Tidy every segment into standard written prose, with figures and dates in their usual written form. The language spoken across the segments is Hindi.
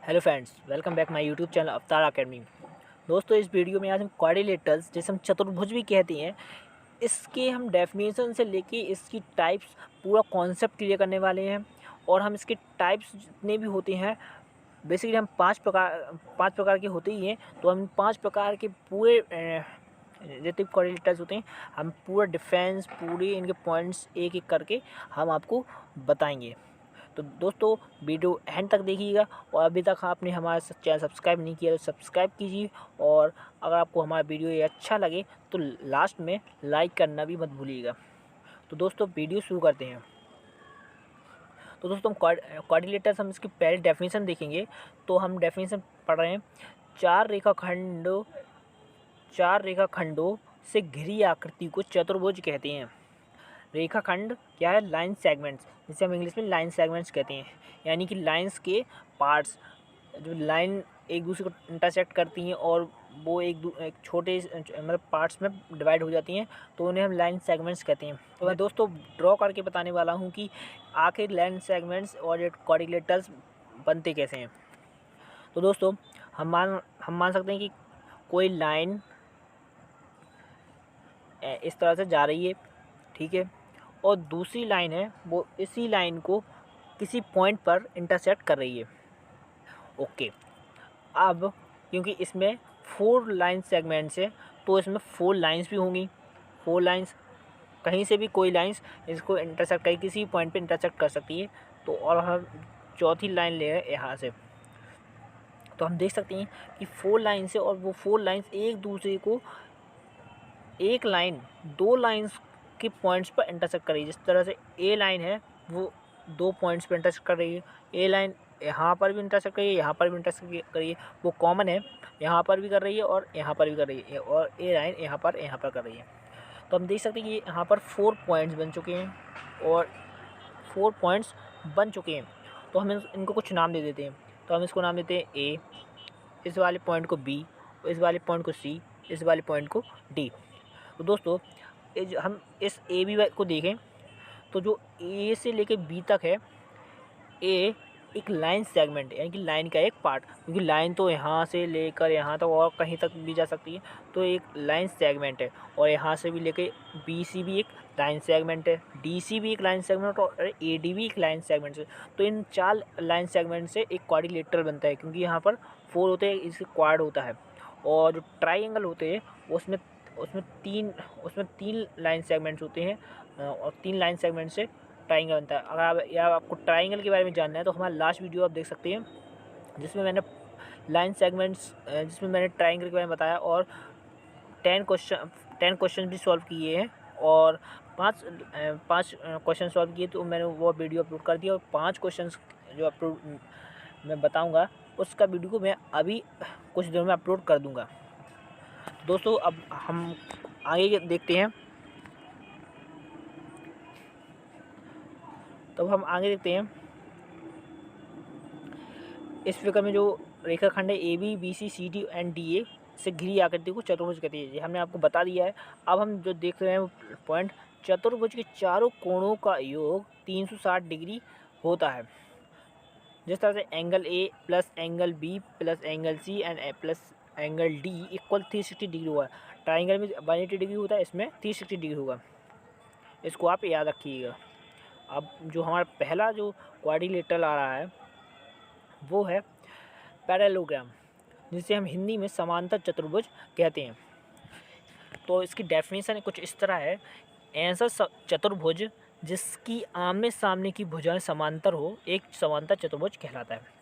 Hello friends, welcome back my YouTube channel अवतार अकेडमी। दोस्तों, इस वीडियो में आज हम क्वाड्रिलेटरल्स, जिसे हम चतुर्भुज भी कहते हैं, इसके हम डेफिनेशन से लेके इसकी टाइप्स पूरा कॉन्सेप्ट क्लियर करने वाले हैं। और हम इसके टाइप्स जितने भी होते हैं, बेसिकली हम पांच प्रकार के होते ही हैं। तो हम 5 प्रकार के पूरे जितने क्वाड्रिलेटरल्स होते हैं, हम पूरा डिफरेंस, पूरे इनके पॉइंट्स एक एक करके हम आपको बताएंगे। तो दोस्तों, वीडियो एंड तक देखिएगा। और अभी तक आपने हमारा चैनल सब्सक्राइब नहीं किया तो सब्सक्राइब कीजिए। और अगर आपको हमारा वीडियो ये अच्छा लगे तो लास्ट में लाइक करना भी मत भूलिएगा। तो दोस्तों, वीडियो शुरू करते हैं। तो दोस्तों, क्वाड्रिलेटर्स हम इसकी पहले डेफिनेशन देखेंगे। तो हम डेफिनेशन पढ़ रहे हैं। चार रेखाखंडों से घिरी आकृति को चतुर्भुज कहते हैं। रेखाखंड क्या है? लाइन सेगमेंट्स, जिसे हम इंग्लिश में लाइन सेगमेंट्स कहते हैं। यानी कि लाइंस के पार्ट्स, जो लाइन एक दूसरे को इंटरसेक्ट करती हैं और वो एक छोटे मतलब पार्ट्स में डिवाइड हो जाती हैं, तो उन्हें हम लाइन सेगमेंट्स कहते हैं। तो मैं दोस्तों ड्रॉ करके बताने वाला हूँ कि आखिर लाइन सेगमेंट्स और ये क्वाड्रिलेटर्स बनते कैसे हैं। तो दोस्तों, हम मान सकते हैं कि कोई लाइन इस तरह से जा रही है, ठीक है, और दूसरी लाइन है वो इसी लाइन को किसी पॉइंट पर इंटरसेक्ट कर रही है। ओके, अब क्योंकि इसमें 4 लाइन सेगमेंट्स है, तो इसमें 4 लाइंस भी होंगी। 4 लाइंस, कहीं से भी कोई लाइंस इसको इंटरसेक्ट कर किसी पॉइंट पे इंटरसेक्ट कर सकती है। तो और हम चौथी लाइन ले रहे हैं यहाँ से। तो हम देख सकते हैं कि 4 लाइन से, और वो 4 लाइंस एक दूसरे को एक लाइन 2 लाइंस के पॉइंट्स पर इंटरसेक्ट कर रही है। जिस तरह से ए लाइन है वो 2 पॉइंट्स पर इंटरसेक्ट कर रही है। ए लाइन यहाँ पर भी इंटरसेक्ट कर रही है, यहाँ पर भी इंटरसेक्ट कर रही है। वो कॉमन है, यहाँ पर भी कर रही है और यहाँ पर भी कर रही है, और ए लाइन यहाँ पर कर रही है। तो हम देख सकते हैं कि यहाँ पर 4 पॉइंट्स बन चुके हैं, और 4 पॉइंट्स बन चुके हैं। तो हम इनको कुछ नाम दे देते हैं। तो हम इसको नाम देते हैं ए, इस वाले पॉइंट को बी, इस वाले पॉइंट को सी, इस वाले पॉइंट को डी। तो दोस्तों, हम इस ए बी को देखें तो जो ए से लेकर बी तक है, ए एक लाइन सेगमेंट है, यानी कि लाइन का एक पार्ट। क्योंकि लाइन तो यहाँ से लेकर यहाँ तक और कहीं तक भी जा सकती है, तो एक लाइन सेगमेंट है। और यहाँ से भी लेकर बी सी भी एक लाइन सेगमेंट है, डी सी भी एक लाइन सेगमेंट, और ए डी भी एक लाइन सेगमेंट है। तो इन 4 लाइन सेगमेंट से एक क्वाड्रिलेटरल बनता है, क्योंकि यहाँ पर 4 होते हैं, इससे क्वाड होता है। और जो ट्राइंगल होते हैं उसमें उसमें तीन लाइन सेगमेंट्स होते हैं, और 3 लाइन सेगमेंट से ट्राइंगल बनता है। अगर आप या आपको ट्राइंगल के बारे में जानना है तो हमारा लास्ट वीडियो आप देख सकते हैं, जिसमें मैंने लाइन सेगमेंट्स जिसमें मैंने ट्राइंगल के बारे में बताया, और 10 क्वेश्चन भी सॉल्व किए हैं, और 5 क्वेश्चन सॉल्व किए। तो मैंने वो वीडियो अपलोड कर दिया, और 5 क्वेश्चन जो अपलोड मैं बताऊँगा उसका वीडियो को मैं अभी कुछ दिनों में अपलोड कर दूँगा। दोस्तों, अब हम आगे देखते हैं। तो हम आगे देखते हैं। इस फिगर में जो रेखाखंड है A B C C D and D A से घिरी आकृति को चतुर्भुज कहती है। ये हमने आपको बता दिया है। अब हम जो देख रहे हैं वो पॉइंट, चतुर्भुज के चारों कोणों का योग 360 डिग्री होता है। जिस तरह से angle A plus angle B plus angle C and plus angle D equal 360 degree हुआ। ट्राइंगल में 180 डिग्री होता है, इसमें 360 डिग्री होगा। इसको आप याद रखिएगा। अब जो हमारा पहला जो क्वाड्रिलेटरल आ रहा है वो है पैरेललोग्राम, जिसे हम हिंदी में समांतर चतुर्भुज कहते हैं। तो इसकी डेफिनेशन कुछ इस तरह है। ऐसा चतुर्भुज जिसकी आमने सामने की भुजाएं समांतर हो, एक समांतर चतुर्भुज कहलाता है।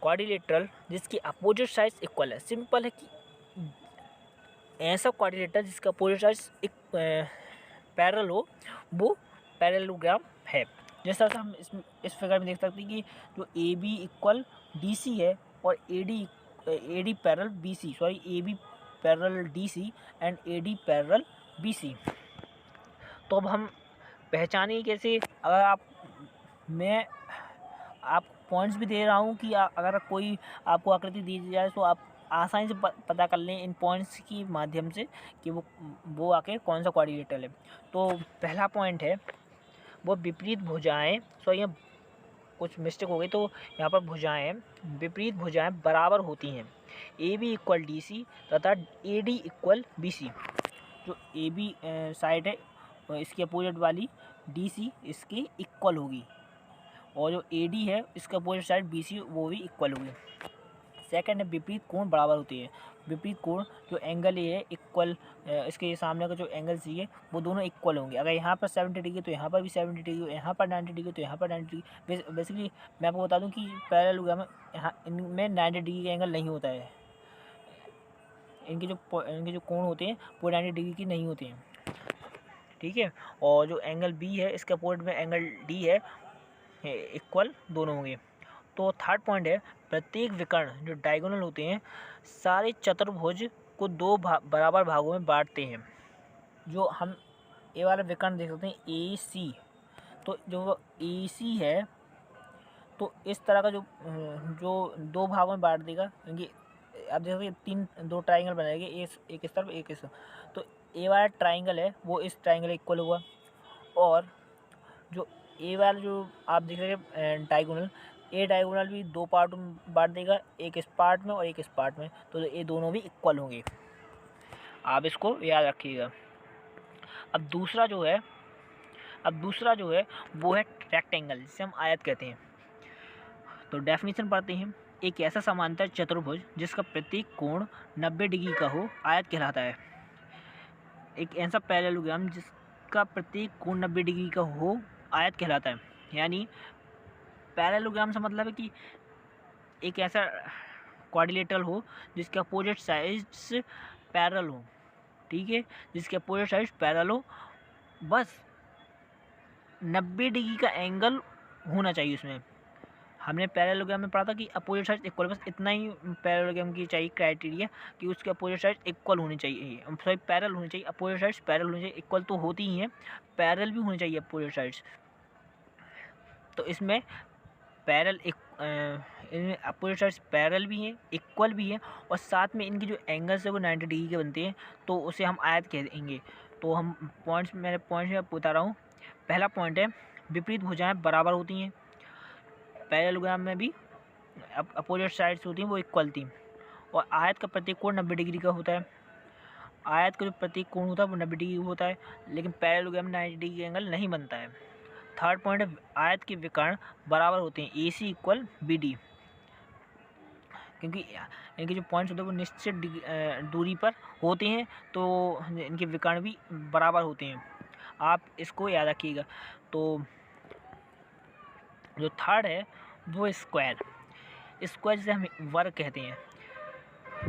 क्वाड्रिलेटरल जिसकी अपोजिट साइड्स इक्वल है। सिंपल है कि ऐसा क्वाड्रिलेटरल जिसका अपोजिट साइड्स एक पैरेलल हो, वो पैरेललोग्राम है। जिस तरह से हम इस फिगर में देख सकते हैं कि जो A B equal D C है, और A D parallel B C, sorry A B parallel D C and A D parallel B C. तो अब हम पहचानें कैसे? अगर मैं आपको पॉइंट्स भी दे रहा हूँ कि अगर कोई आपको आकृति दी जाए तो आप आसानी से पता कर लें इन पॉइंट्स की माध्यम से कि वो आखिर कौन सा क्वाड्रिलेटरल है। तो पहला पॉइंट है वो विपरीत भुजाएं, सॉरी कुछ मिस्टेक हो गई, तो यहाँ पर भुजाएं, विपरीत भुजाएं बराबर होती हैं। A B equal D C तथा A D equal B C. जो ए बी साइड है इसकी अपोजिट वाली डी सी इसकी इक्वल होगी, और जो ए डी है इसका अपोजिट साइड बी सी वो भी इक्वल होगी। सेकंड है विपरीत कोण बराबर होती है। विपरीत कोण जो एंगल ए है इक्वल, इसके सामने का जो एंगल सी है वो दोनों इक्वल होंगे। अगर यहाँ पर 70 डिग्री तो यहाँ पर भी 70 डिग्री, यहाँ पर 90 डिग्री तो यहाँ पर 90 डिग्री। बेसिकली मैं आपको बता दूँ कि पैरेललोग्राम में यहाँ इनमें 90 डिग्री का एंगल नहीं होता है। इनके जो कोण होते हैं वो 90 डिग्री की नहीं होते हैं, ठीक है। और जो एंगल बी है इसके अपोजिट में एंगल डी है, इक्वल दोनों होंगे। तो थर्ड पॉइंट है प्रत्येक विकर्ण जो डायगोनल होते हैं सारे चतुर्भुज को दो बराबर भागों में बांटते हैं। जो हम ए वाला विकर्ण देख सकते हैं ए सी, तो जो ए सी है तो इस तरह का जो दो भागों में बांट देगा, क्योंकि आप देख सकते हैं दो ट्राइंगल बनाएंगे, एक इस तरफ एक इस तरफ। तो ए वाला ट्राइंगल है वो इस ट्राइंगल इक्वल हुआ, और जो ए वाला जो आप देख रहे हैं डायगोनल, ए डायगोनल भी दो पार्ट में बांट देगा, एक इस पार्ट में और एक इस पार्ट में, तो ये दोनों भी इक्वल होंगे। आप इसको याद रखिएगा। अब दूसरा जो है वो है रेक्टेंगल, जिसे हम आयत कहते हैं। तो डेफिनेशन पढ़ते हैं। एक ऐसा समांतर चतुर्भुज जिसका प्रत्येक कोण 90 डिग्री का हो आयत कहलाता है। एक ऐसा पैरेललोग्राम जिसका प्रत्येक कोण 90 डिग्री का हो आयत कहलाता है। यानी पैरेललोग्राम से मतलब है कि एक ऐसा क्वाड्रिलेटरल हो जिसके अपोजिट साइड्स पैरेलल हो, ठीक है, जिसके अपोजिट साइड्स पैरेलल हो, बस 90 डिग्री का एंगल होना चाहिए उसमें। हमने पैरेललोग्राम में पढ़ा था कि अपोजिट साइड इक्वल, बस इतना ही पैरेललोग्राम की चाहिए क्राइटेरिया कि उसके अपोजिट साइड इक्वल होनी चाहिए, सॉरी पैरेलल होनी चाहिए। अपोजिट साइड्स पैरेलल होनी चाहिए, इक्वल तो होती ही हैं, पैरेलल भी होनी चाहिए अपोजिट साइड्स। तो इसमें पैरेलल इनमें अपोजिट साइड्स पैरेलल भी हैं, इक्वल भी हैं, और साथ में इनके जो एंगल्स है वो 90 डिग्री के बनते हैं, तो उसे हम आयत कह देंगे। तो हम मेरे पॉइंट्स में बता रहा हूँ। पहला पॉइंट है विपरीत भुजाएं बराबर होती हैं। पैरेललोग्राम में भी अपोजिट साइड्स होती हैं वो इक्वल थी, और आयत का प्रत्येक कोण 90 डिग्री का होता है। आयत का जो प्रत्येक कोण होता है वो 90 डिग्री होता है, लेकिन पैरेललोग्राम में 90 डिग्री एंगल नहीं बनता है। थर्ड पॉइंट है आयत के विकर्ण बराबर होते हैं, ए सी इक्वल बी डी, क्योंकि इनके जो पॉइंट्स होते हैं वो निश्चित दूरी पर होते हैं, तो इनके विकर्ण भी बराबर होते हैं। आप इसको याद रखिएगा। तो जो थर्ड है वो स्क्वायर जिसे हम वर्ग कहते हैं।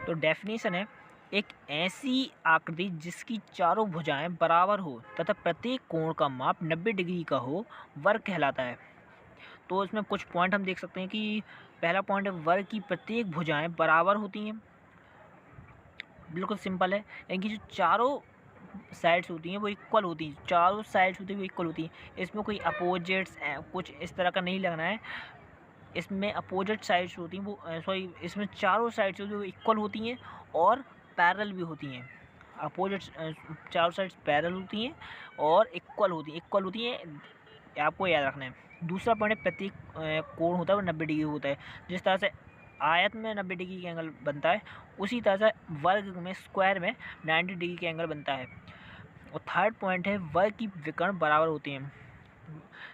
तो डेफिनेशन है एक ऐसी आकृति जिसकी चारों भुजाएं बराबर हो तथा प्रत्येक कोण का माप 90 डिग्री का हो वर्ग कहलाता है। तो इसमें कुछ पॉइंट हम देख सकते हैं कि पहला पॉइंट है वर्ग की प्रत्येक भुजाएं बराबर होती हैं। बिल्कुल सिंपल है, इनकी जो चारों साइड्स होती हैं वो इक्वल होती हैं, चारों साइड्स होती हैं वो इक्वल होती हैं। इसमें कोई अपोजिट्स कुछ इस तरह का नहीं लगना है। इसमें अपोजिट साइड्स होती हैं वो इसमें चारों साइड्स होती हैं वो इक्वल होती हैं और पैरेलल भी होती हैं। अपोजिट चारों साइड्स पैरेलल होती हैं और इक्वल होती हैं, आपको याद रखना है। दूसरा पॉइंट है प्रत्येक कोण होता है वो 90 डिग्री होता है। जिस तरह से आयत में 90 डिग्री का एंगल बनता है, उसी तरह से वर्ग में, स्क्वायर में 90 डिग्री का एंगल बनता है। और थर्ड पॉइंट है वर्ग की विकर्ण बराबर होते हैं।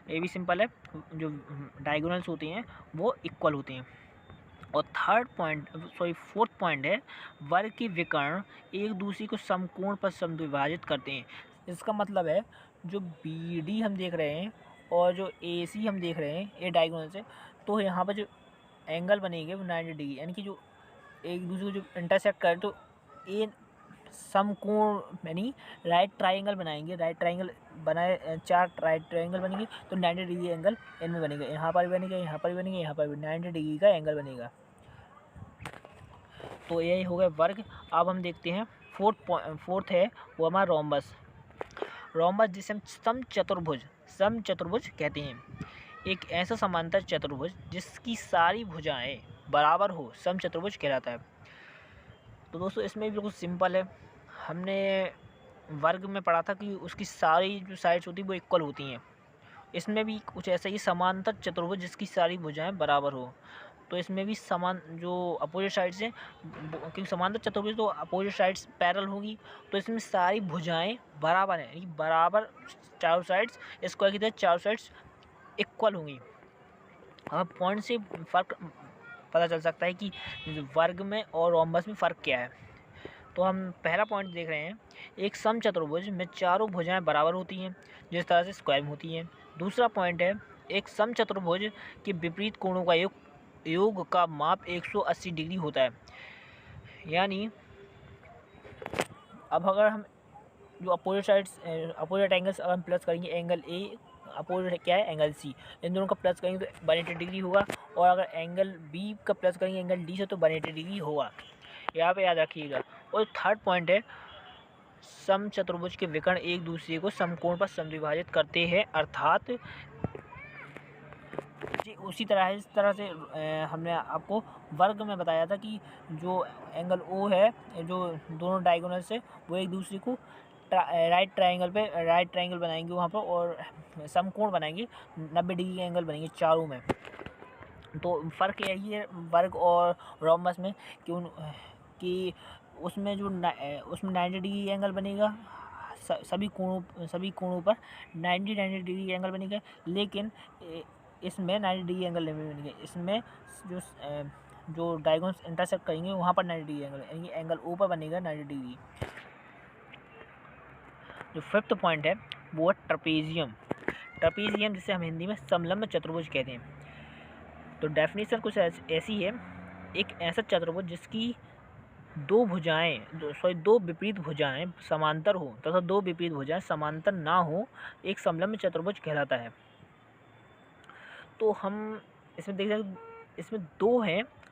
ये भी सिंपल है, जो डायगोनल्स होते हैं वो इक्वल होते हैं। और फोर्थ पॉइंट है वर्ग के विकर्ण एक दूसरे को समकोण पर समद्विभाजित करते हैं। इसका मतलब है जो बी डी हम देख रहे हैं और जो ए सी हम देख रहे हैं ए डायगोनल से, तो यहाँ पर जो एंगल बनेंगे वो 90 डिग्री, यानी कि जो एक दूसरे को जो इंटरसेक्ट करें तो ए समकोण यानी राइट ट्राइंगल बनाएंगे। राइट ट्राइंगल बनाए, चार राइट ट्राइंगल बनेंगे तो 90 डिग्री एंगल इनमें बनेगा। यहाँ पर भी बनेगा, यहाँ पर भी बनेगा, यहाँ पर भी 90 डिग्री का एंगल बनेगा। तो यही हो गया वर्ग। अब हम देखते हैं फोर्थ है वो हमारा रोम्बस। रोम्बस जिसे हम समचतुर्भुज कहते हैं। एक ऐसा समांतर चतुर्भुज जिसकी सारी भुजाएं बराबर हो समचतुर्भुज कहलाता है। तो दोस्तों इसमें भी बिल्कुल सिंपल है। हमने वर्ग में पढ़ा था कि उसकी सारी जो साइड्स होती हैं वो इक्वल होती हैं, इसमें भी कुछ ऐसा ही समांतर चतुर्भुज जिसकी सारी भुजाएं बराबर हो। तो इसमें भी समान जो अपोजिट साइड्स हैं, क्योंकि समांतर चतुर्भुज तो अपोजिट साइड्स पैरेलल होगी, तो इसमें सारी भुजाएं बराबर हैं, यानी बराबर चारों साइड्स स्क्वायर की तरह चारों साइड्स इक्वल होंगी। अब पॉइंट से फ़र्क पता चल सकता है कि वर्ग में और रोम्बस में फ़र्क क्या है। तो हम पहला पॉइंट देख रहे हैं, एक समचतुर्भुज में चारों भुजाएं बराबर होती हैं जिस तरह से स्क्वायर में होती हैं। दूसरा पॉइंट है, एक समचतुर्भुज के विपरीत कोणों का योग का माप 180 डिग्री होता है। यानी अब अगर हम जो अपोजिट एंगल्स अगर हम प्लस करेंगे, एंगल ए अपोजिट क्या है एंगल सी, इन दोनों का प्लस करेंगे तो 180 डिग्री होगा, और अगर एंगल बी का प्लस करेंगे एंगल डी से तो 180 डिग्री होगा। यहाँ पे याद रखिएगा। और थर्ड पॉइंट है, समचतुर्भुज के विकर्ण एक दूसरे को समकोण पर समद्विभाजित करते हैं, अर्थात जी उसी तरह है, इस तरह से हमने आपको वर्ग में बताया था कि जो एंगल ओ है, जो दोनों डायगोनल से वो एक दूसरे को राइट ट्रायंगल बनाएंगे वहाँ पर, और समकोण बनाएंगे, 90 डिग्री का एंगल बनेंगे चारों में। तो फ़र्क यही है वर्ग और रोम्बस में कि उसमें उसमें 90 डिग्री एंगल बनेगा, सभी कोणों पर 90 डिग्री एंगल बनेगा, लेकिन इसमें 90 डिग्री एंगल नहीं बनेगा। इसमें जो डायगोनल्स इंटरसेक्ट करेंगे वहाँ पर 90 डिग्री एंगल, यानी एंगल ओ पर बनेगा 90 डिग्री। जो फिफ्थ पॉइंट है वो है ट्रपेजियम, जिसे हम हिंदी में समलंब चतुर्भुज कहते हैं। तो डेफिनेशन कुछ ऐसी है, एक ऐसा चतुर्भुज जिसकी दो विपरीत भुजाएं समांतर हो तथा दो विपरीत भुजाएं समांतर ना हो, एक समलंब चतुर्भुज कहलाता है। तो हम इसमें देख सकते हैं, इसमें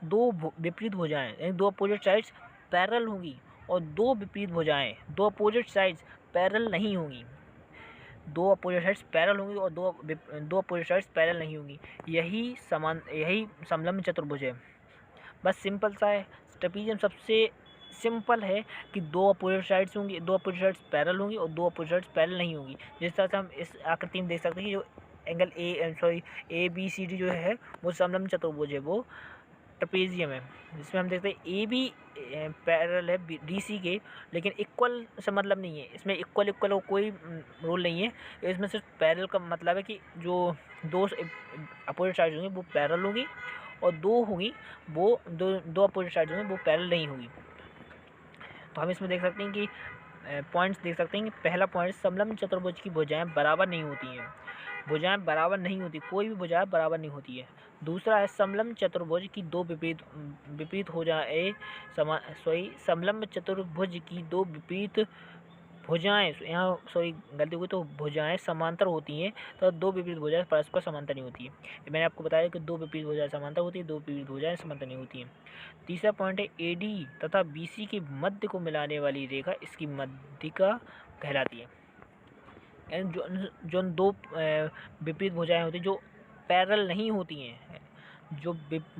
दो विपरीत भुजाएं, यानी दो अपोजिट साइड्स पैरेलल होंगी, और दो विपरीत भुजाएं, दो अपोजिट साइड्स पैरेलल नहीं होंगी। दो अपोजिट साइड्स पैरेलल होंगी और दो अपोजिट साइड्स पैरेलल नहीं होंगी। यही समलंब चतुर्भुज है। बस सिंपल सा है। ट्रपेजियम सबसे सिंपल है कि दो अपोजिट साइड्स होंगी, दो अपोजिट साइड्स पैरेलल होंगी और दो अपोजिट साइड्स पैरेलल नहीं होंगी। जिस तरह से हम इस आकृति में देख सकते हैं कि जो angle A B C D जो है वो समलंब चतुर्भुज है, वो ट्रपेजियम है। जिसमें हम देखते हैं ए बी पैरेलल है डी सी के, लेकिन इक्वल से मतलब नहीं है। इसमें इक्वल का कोई रूल नहीं है। इसमें सिर्फ पैरेलल का मतलब है कि जो दो अपोजिट साइड्स होंगी वो पैरेलल होंगी, और दो होंगी वो दो अपोजिट साइड्स होंगी वो पैरेलल नहीं होंगी। तो हम इसमें देख सकते हैं कि पॉइंट्स देख सकते हैं कि पहला पॉइंट, समलंब चतुर्भुज की भुजाएं बराबर नहीं होती हैं। भुजाएं बराबर नहीं होती, कोई भी भुजाएं बराबर नहीं होती है। दूसरा है, समलंब चतुर्भुज की दो विपरीत हो जाए समलंब चतुर्भुज की दो विपरीत भुजाएं, यहाँ गलती हुई, तो भुजाएं समांतर होती हैं तो दो विपरीत भुजाएं परस्पर समांतर नहीं होती है। मैंने आपको बताया कि दो विपरीत भुजाएं समांतर होती है, दो विपरीत भुजाएं समांतर नहीं होती हैं। तीसरा पॉइंट है, एडी तथा बीसी के मध्य को मिलाने वाली रेखा इसकी मध्यिका कहलाती है। यानी जो दो विपरीत भुजाएं होती हैं जो पैरेलल नहीं होती हैं,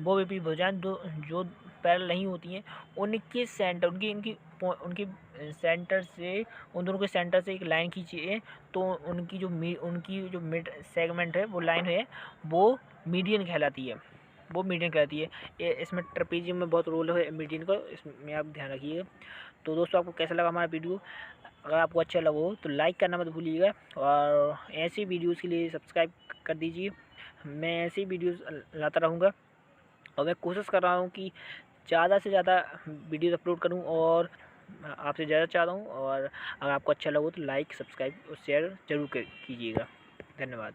वो विपरीत भुजाएं जो पैरेलल नहीं होती हैं, उनके सेंटर उनकी सेंटर से, उन दोनों के सेंटर से एक लाइन खींचिए, तो उनकी जो मिड सेगमेंट है, वो लाइन है, वो मीडियन कहलाती है। इसमें ट्रपेजियम में बहुत रोल है मीडियन का, इसमें आप ध्यान रखिएगा। तो दोस्तों, आपको कैसा लगा हमारा वीडियो? अगर आपको अच्छा लगा हो तो लाइक करना मत भूलिएगा, और ऐसी वीडियोज़ के लिए सब्सक्राइब कर दीजिए। मैं ऐसी वीडियोज़ लाता रहूँगा, और मैं कोशिश कर रहा हूँ कि ज़्यादा से ज़्यादा वीडियोज़ अपलोड करूँ, और आपसे ज़्यादा चाहता हूँ। और अगर आपको अच्छा लगा तो लाइक, सब्सक्राइब और शेयर ज़रूर कीजिएगा। धन्यवाद।